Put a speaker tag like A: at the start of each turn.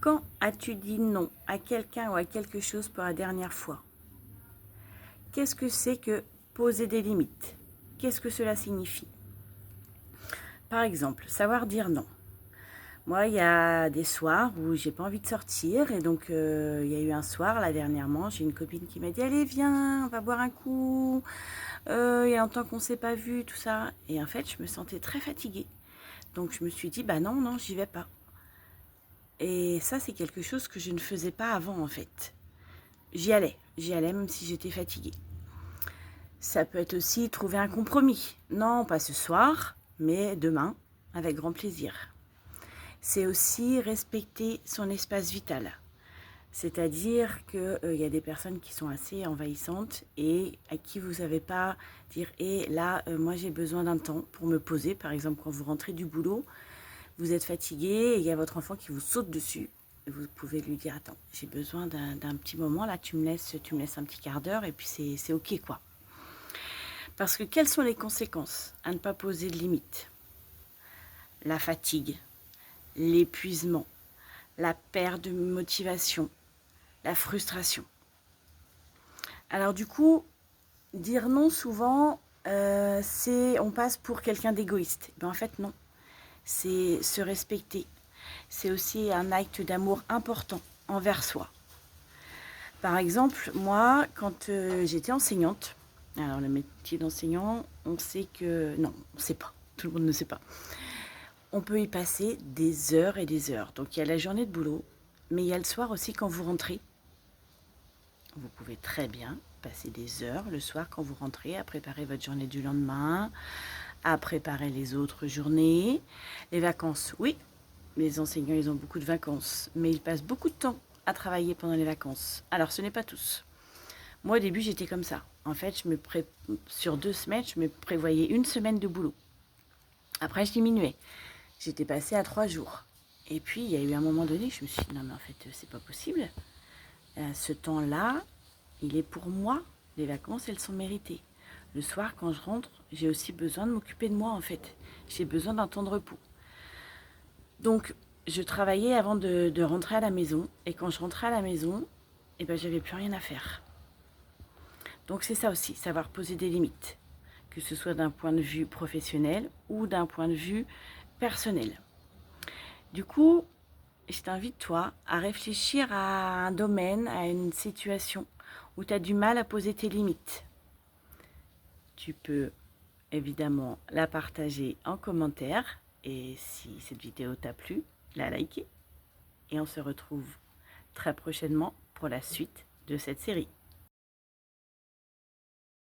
A: Quand as-tu dit non à quelqu'un ou à quelque chose pour la dernière fois? Qu'est-ce que c'est que poser des limites? Qu'est-ce que cela signifie? Par exemple, savoir dire non. Moi, il y a des soirs où j'ai pas envie de sortir et donc il y a eu un soir là dernièrement, j'ai une copine qui m'a dit allez viens, on va boire un coup. Il y a longtemps qu'on s'est pas vu, tout ça. Et en fait, je me sentais très fatiguée. Donc je me suis dit bah non, j'y vais pas. Et ça, c'est quelque chose que je ne faisais pas avant en fait. J'y allais même si j'étais fatiguée. Ça peut être aussi trouver un compromis. Non, pas ce soir, mais demain, avec grand plaisir. C'est aussi respecter son espace vital. C'est-à-dire qu'il y a des personnes qui sont assez envahissantes et à qui vous n'avez pas dire et là, moi j'ai besoin d'un temps pour me poser. Par exemple, quand vous rentrez du boulot, vous êtes fatigué et il y a votre enfant qui vous saute dessus. Et vous pouvez lui dire attends, j'ai besoin d'un petit moment, là tu me laisses un petit quart d'heure et puis c'est ok quoi. Parce que quelles sont les conséquences à ne pas poser de limites? La fatigue, l'épuisement, la perte de motivation, la frustration. Alors du coup, dire non souvent, on passe pour quelqu'un d'égoïste. Ben, en fait non, c'est se respecter. C'est aussi un acte d'amour important envers soi. Par exemple, moi, quand j'étais enseignante, alors le métier d'enseignant, on sait que... Non, on ne sait pas, tout le monde ne sait pas. On peut y passer des heures et des heures. Donc il y a la journée de boulot, mais il y a le soir aussi quand vous rentrez. Vous pouvez très bien passer des heures le soir quand vous rentrez à préparer votre journée du lendemain, à préparer les autres journées. Les vacances, oui, les enseignants, ils ont beaucoup de vacances, mais ils passent beaucoup de temps à travailler pendant les vacances. Alors ce n'est pas tous. Moi au début j'étais comme ça. En fait, sur 2 semaines, je me prévoyais une semaine de boulot. Après je diminuais. J'étais passée à 3 jours. Et puis, il y a eu un moment donné, je me suis dit, non, mais en fait, c'est pas possible. Ce temps-là, il est pour moi. Les vacances, elles sont méritées. Le soir, quand je rentre, j'ai aussi besoin de m'occuper de moi, en fait. J'ai besoin d'un temps de repos. Donc, je travaillais avant de rentrer à la maison. Et quand je rentrais à la maison, eh ben, j'avais plus rien à faire. Donc, c'est ça aussi, savoir poser des limites. Que ce soit d'un point de vue professionnel ou d'un point de vue personnel. Du coup, je t'invite, toi, à réfléchir à un domaine, à une situation où tu as du mal à poser tes limites. Tu peux évidemment la partager en commentaire et si cette vidéo t'a plu, la liker. Et on se retrouve très prochainement pour la suite de cette série.